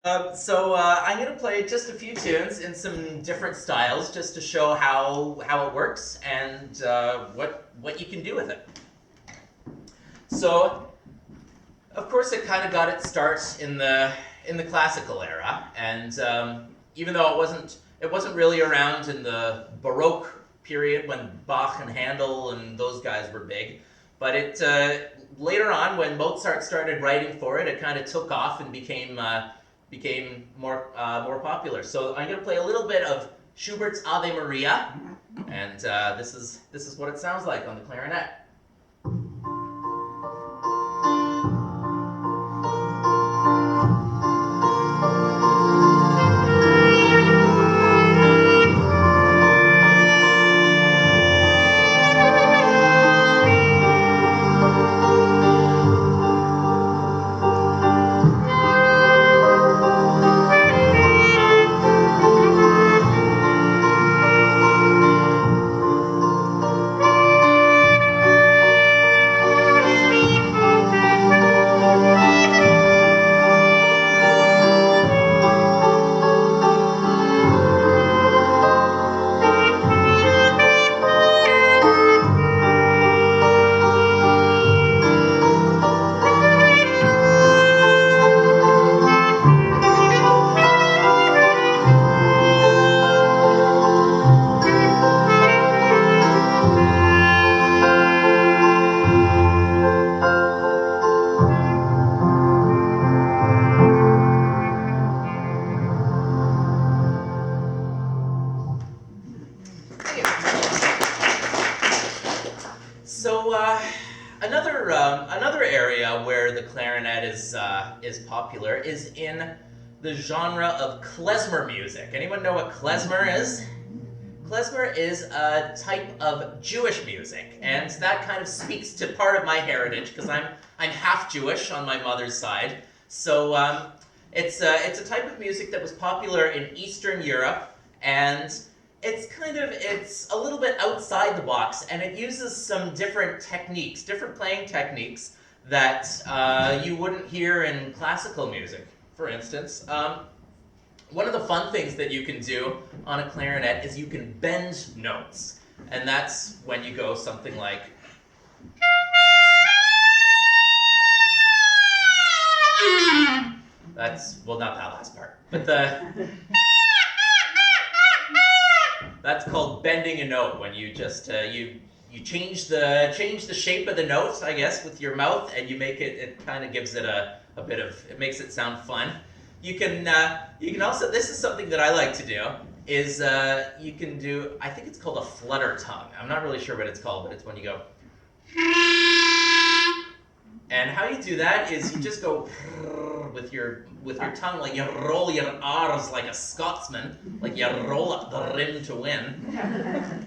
I'm going to play just a few tunes in some different styles, just to show how it works and what you can do with it. So, of course, it kind of got its start in the classical era, and even though it wasn't really around in the Baroque period when Bach and Handel and those guys were big, but it later on when Mozart started writing for it, it kind of took off and became more popular. So I'm going to play a little bit of Schubert's Ave Maria, and this is what it sounds like on the clarinet. So another area where the clarinet is popular is in the genre of klezmer music. Anyone know what klezmer is? Klezmer is a type of Jewish music, and that kind of speaks to part of my heritage because I'm half Jewish on my mother's side. So it's a type of music that was popular in Eastern Europe, and it's a little bit outside the box, and it uses some different playing techniques that you wouldn't hear in classical music, for instance. One of the fun things that you can do on a clarinet is you can bend notes, and that's when you go something like... well, not that last part, but that's called bending a note, when you just you change the shape of the note, I guess, with your mouth, and you make it kind of gives it a bit of, it makes it sound fun. You can also, this is something that I like to do, is you can do, I think it's called a flutter tongue. I'm not really sure what it's called, but it's when you go... And how you do that is you just go with your tongue, like you roll your R's like a Scotsman, like you roll up the rim to win.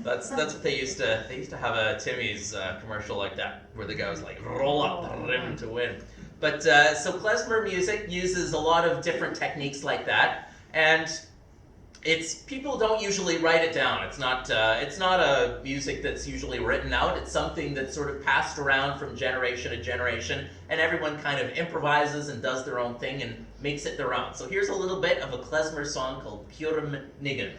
That's what they used to have a Timmy's commercial like that, where the guy was like, roll up the rim to win. But so klezmer music uses a lot of different techniques like that, and people don't usually write it down. It's not a music that's usually written out. It's something that's sort of passed around from generation to generation, and everyone kind of improvises and does their own thing and makes it their own. So here's a little bit of a klezmer song called Purim Niggin.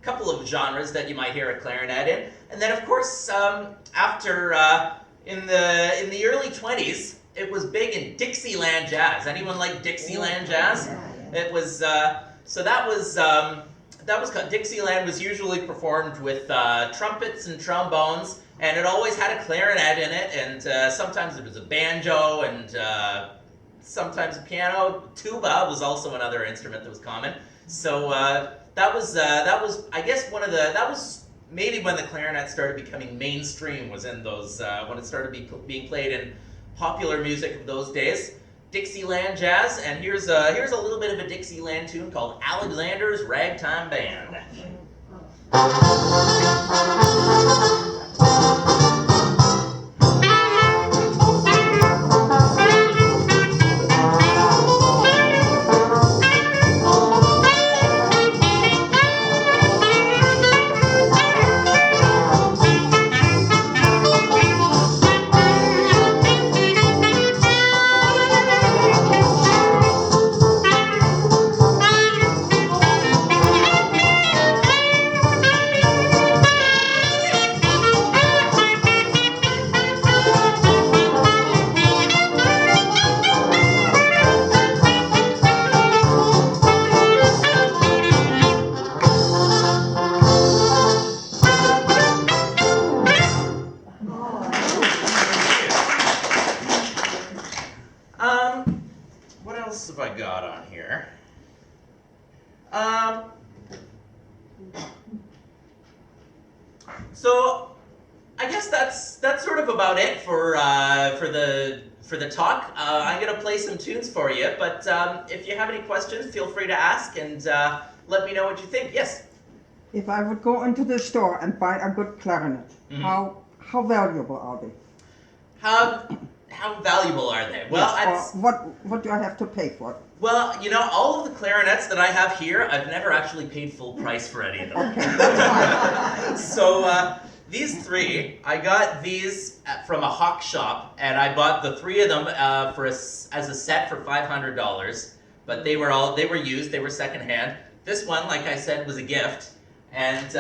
couple of genres that you might hear a clarinet in, and then of course after in the early 20s, it was big in Dixieland jazz. Anyone like Dixieland jazz? It was that was Dixieland was usually performed with trumpets and trombones, and it always had a clarinet in it, and sometimes it was a banjo, and sometimes a piano. Tuba was also another instrument that was common. So that was I guess that was maybe when the clarinet started becoming mainstream, was in those when it started being played in popular music of those days. Dixieland jazz, and here's a little bit of a Dixieland tune called Alexander's Ragtime Band. What else have I got on here? So I guess that's sort of about it for the talk. I'm gonna play some tunes for you, but if you have any questions, feel free to ask, and let me know what you think. Yes. If I would go into the store and buy a good clarinet, how valuable are they? How valuable are they? Well, yes, what do I have to pay for it? Well, you know, all of the clarinets that I have here, I've never actually paid full price for any of them. Okay, that's fine. So these three, I got these from a hawk shop, and I bought the three of them as a set for $500. But they were used, they were secondhand. This one, like I said, was a gift, and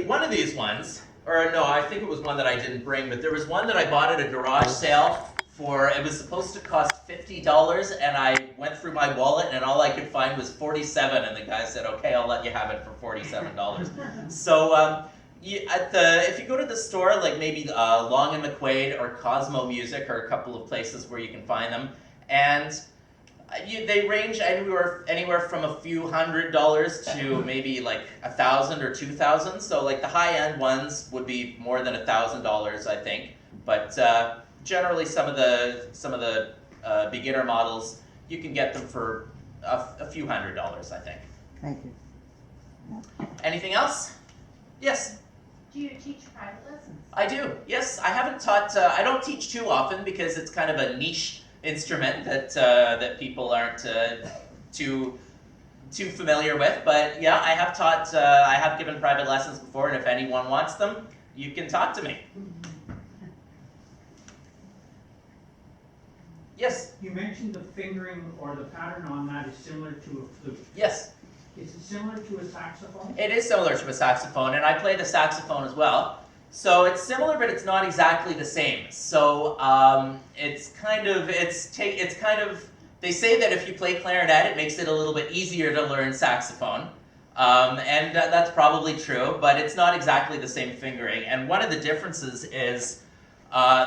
one of these ones. Or no, I think it was one that I didn't bring, but there was one that I bought at a garage sale it was supposed to cost $50, and I went through my wallet, and all I could find was $47, and the guy said, okay, I'll let you have it for $47. So if you go to the store, like maybe Long and McQuaid or Cosmo Music are a couple of places where you can find them, and they range anywhere from a few $100s to maybe like $1,000 or $2,000. So like the high-end ones would be more than $1,000, I think. But generally, some of the beginner models, you can get them for a few $100s, I think. Thank you. Anything else? Yes. Do you teach private lessons? I do. Yes, I haven't taught. I don't teach too often because it's kind of a niche instrument that people aren't too familiar with. But yeah, I have taught. I have given private lessons before, and if anyone wants them, you can talk to me. Yes. You mentioned the fingering or the pattern on that is similar to a flute. Yes. Is it similar to a saxophone? It is similar to a saxophone, and I play the saxophone as well. So it's similar, but it's not exactly the same. So it's kind of. They say that if you play clarinet, it makes it a little bit easier to learn saxophone, and that's probably true. But it's not exactly the same fingering. And one of the differences is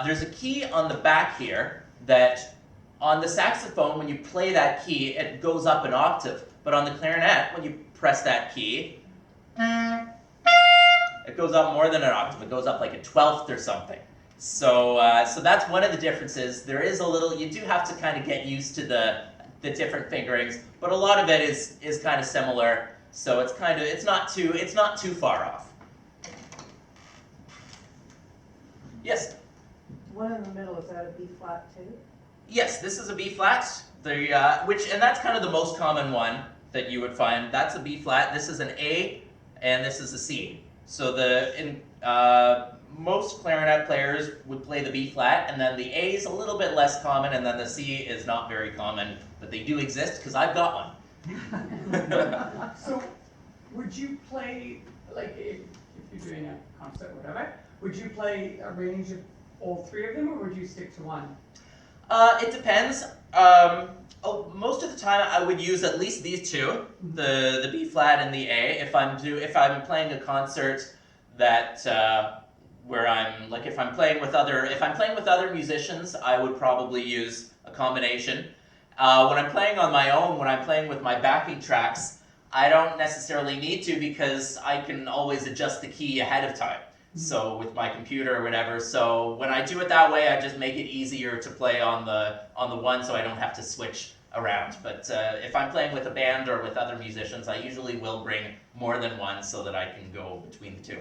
there's a key on the back here that on the saxophone, when you play that key, it goes up an octave. But on the clarinet, when you press that key, it goes up more than an octave. It goes up like a 12th or something. So that's one of the differences. There is a little. You do have to kind of get used to the different fingerings, but a lot of it is kind of similar. So it's not too far off. Yes. One in the middle, is that a B flat too? Yes, this is a B flat. And that's kind of the most common one that you would find. That's a B flat. This is an A, and this is a C. So most clarinet players would play the B flat, and then the A is a little bit less common, and then the C is not very common, but they do exist because I've got one. So, would you play, like, if you're doing a concert, whatever, would you play a range of all three of them, or would you stick to one? It depends. Most of the time, I would use at least these two, the B flat and the A. If I'm playing a concert that where if I'm playing with other musicians, I would probably use a combination. When I'm playing on my own, when I'm playing with my backing tracks, I don't necessarily need to because I can always adjust the key ahead of time. So with my computer or whatever. So when I do it that way, I just make it easier to play on the one, so I don't have to switch around. But if I'm playing with a band or with other musicians, I usually will bring more than one so that I can go between the two.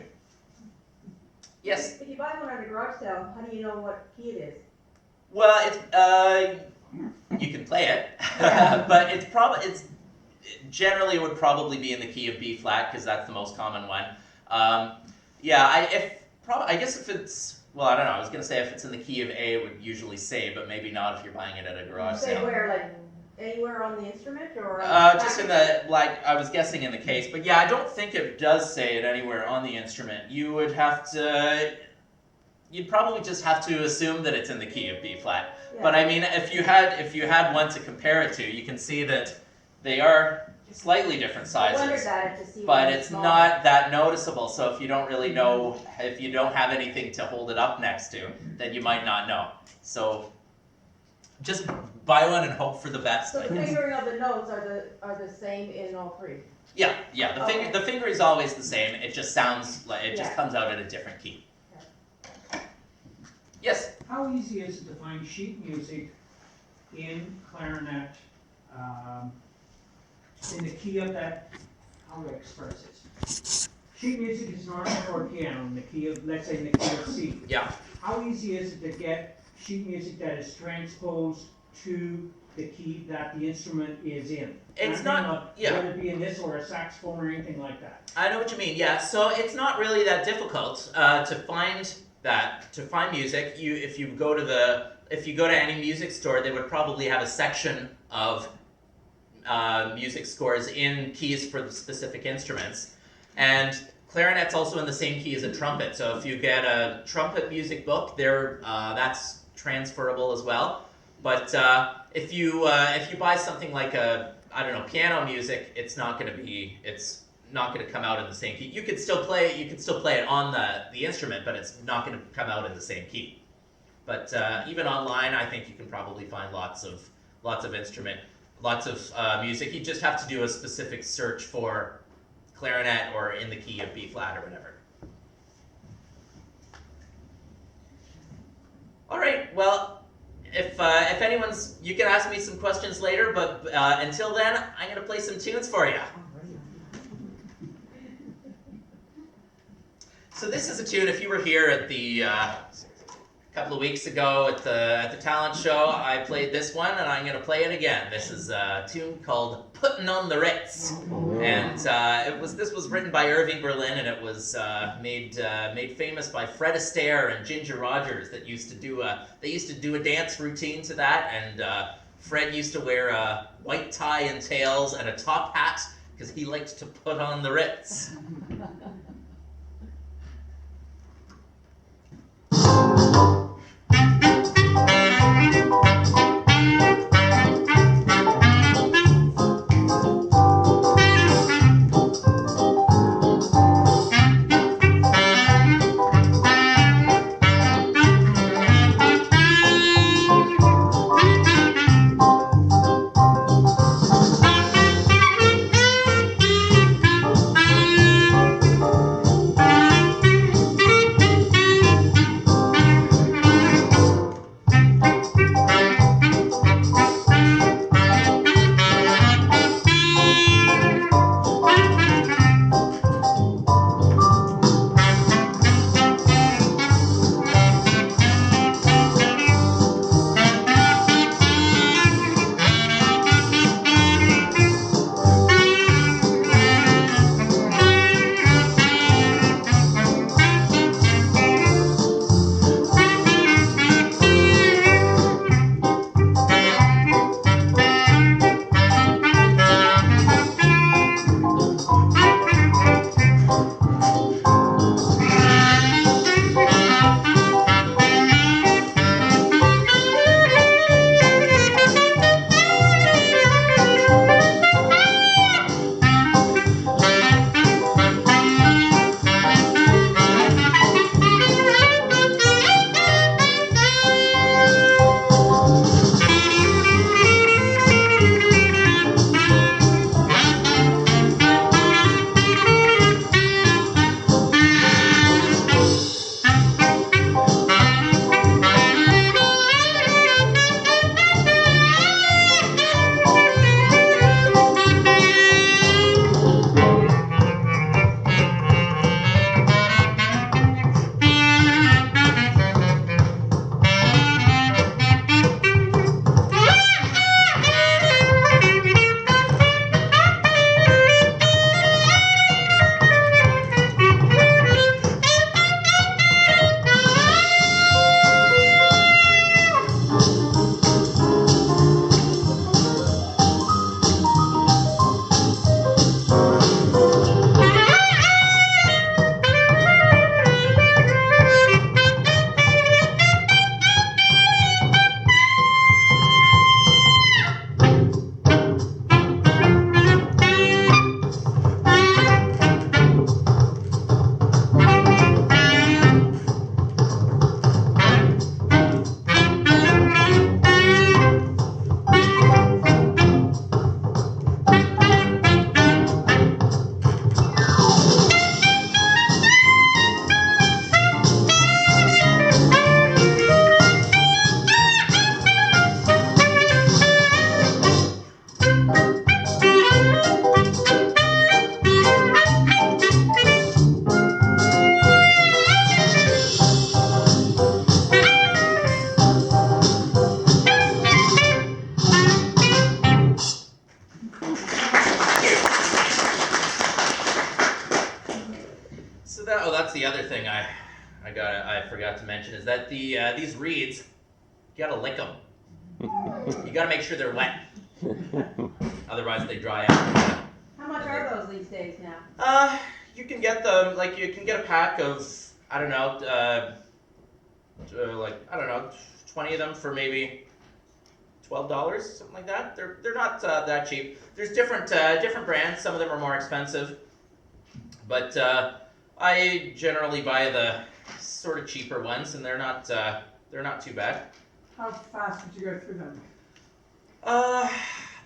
Yes. If you buy one at a garage sale, how do you know what key it is? Well, you can play it, but it's generally would probably be in the key of B flat because that's the most common one. I guess if it's, well, I don't know. I was gonna say if it's in the key of A, it would usually say, but maybe not if you're buying it at a garage Say sale. where, like anywhere on the instrument or? Just in the, like, I was guessing in the case, but yeah, I don't think it does say it anywhere on the instrument. You'd probably just have to assume that it's in the key of B flat. Yeah. But I mean, if you had one to compare it to, you can see that they are slightly different I wondered sizes. that to see. But what it's small. not that noticeable, so if you don't really know, if you don't have anything to hold it up next to, then you might not know. So just buy one and hope for the best. So I the guess. fingering of the notes are the same in all three? Yeah. Okay. The finger is always the same. It just sounds like it just Yeah. comes out at a different key. Yes. How easy is it to find sheet music in clarinet, in the key of that, how do I express it? Sheet music is normal for a piano in the key of, let's say in the key of C. Yeah. How easy is it to get sheet music that is transposed to the key that the instrument is in? It's I mean, not- yeah. Whether it be in this or a saxophone or anything like that. I know what you mean. Yeah. So it's not really that difficult to find music. If you go to any music store, they would probably have a section of music scores in keys for the specific instruments. And clarinet's also in the same key as a trumpet. So if you get a trumpet music book, that's transferable as well. But if you buy something like piano music, it's not going to come out in the same key. You could still play it on the instrument, but it's not going to come out in the same key. But even online, I think you can probably find lots of music. You just have to do a specific search for clarinet or in the key of B flat or whatever. All right. Well, if anyone's, you can ask me some questions later. But until then, I'm going to play some tunes for you. So this is a tune. If you were here at the couple of weeks ago at the talent show, I played this one, and I'm going to play it again. This is a tune called "Puttin' on the Ritz," and this was written by Irving Berlin, and it was made famous by Fred Astaire and Ginger Rogers. They used to do a dance routine to that, and Fred used to wear a white tie and tails and a top hat because he liked to put on the Ritz. forgot to mention is that these reeds, you gotta lick them. You gotta make sure they're wet. Otherwise they dry out. How much are those these days now? You can get them, like you can get a pack of, I don't know, 20 of them for maybe $12, something like that. They're not that cheap. There's different brands. Some of them are more expensive, but I generally buy the sort of cheaper ones, and they're not too bad. How fast would you go through them?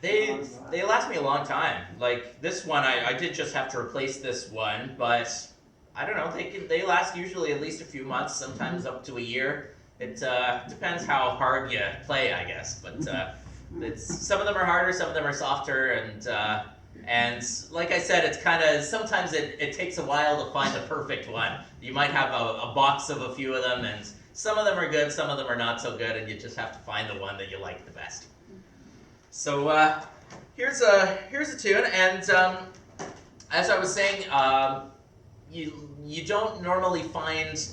They last me a long time. Like this one, I did just have to replace this one, but I don't know. They last usually at least a few months, sometimes up to a year. It depends how hard you play, I guess. But some of them are harder, some of them are softer, and like I said, it's kind of sometimes it takes a while to find the perfect one. You might have a box of a few of them, and some of them are good, some of them are not so good, and you just have to find the one that you like the best. So here's a tune, and as I was saying, you don't normally find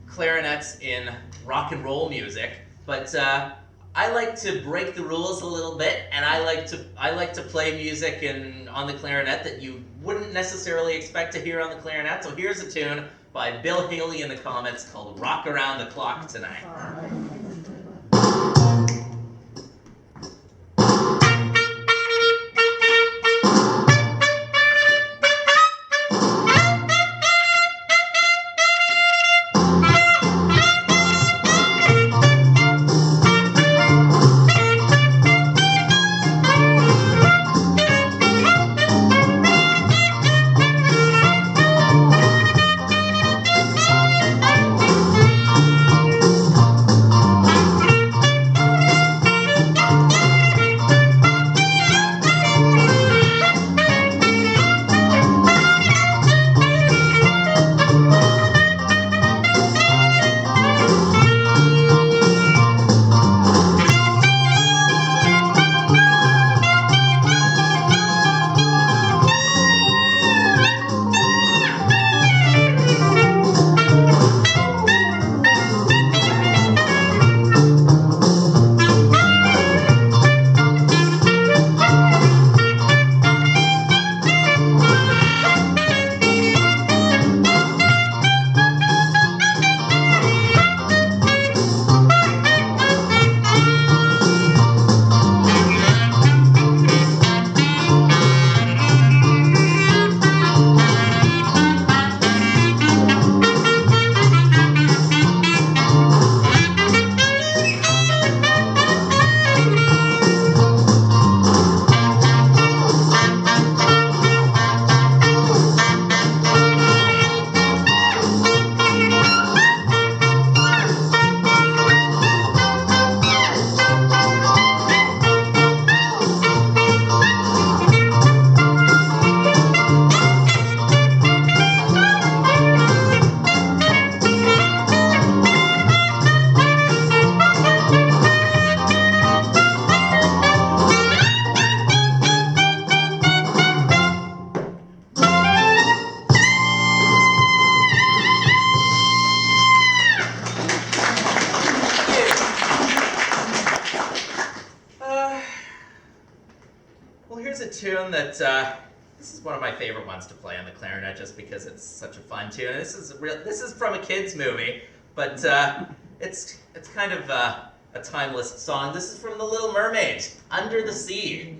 clarinets in rock and roll music, but I like to break the rules a little bit, and I like to play music on the clarinet that you wouldn't necessarily expect to hear on the clarinet. So here's a tune by Bill Haley and the Comets called "Rock Around the Clock Tonight." Tune that this is one of my favorite ones to play on the clarinet, just because it's such a fun tune. This is from a kids movie, but it's kind of a timeless song. This is from The Little Mermaid, "Under the Sea."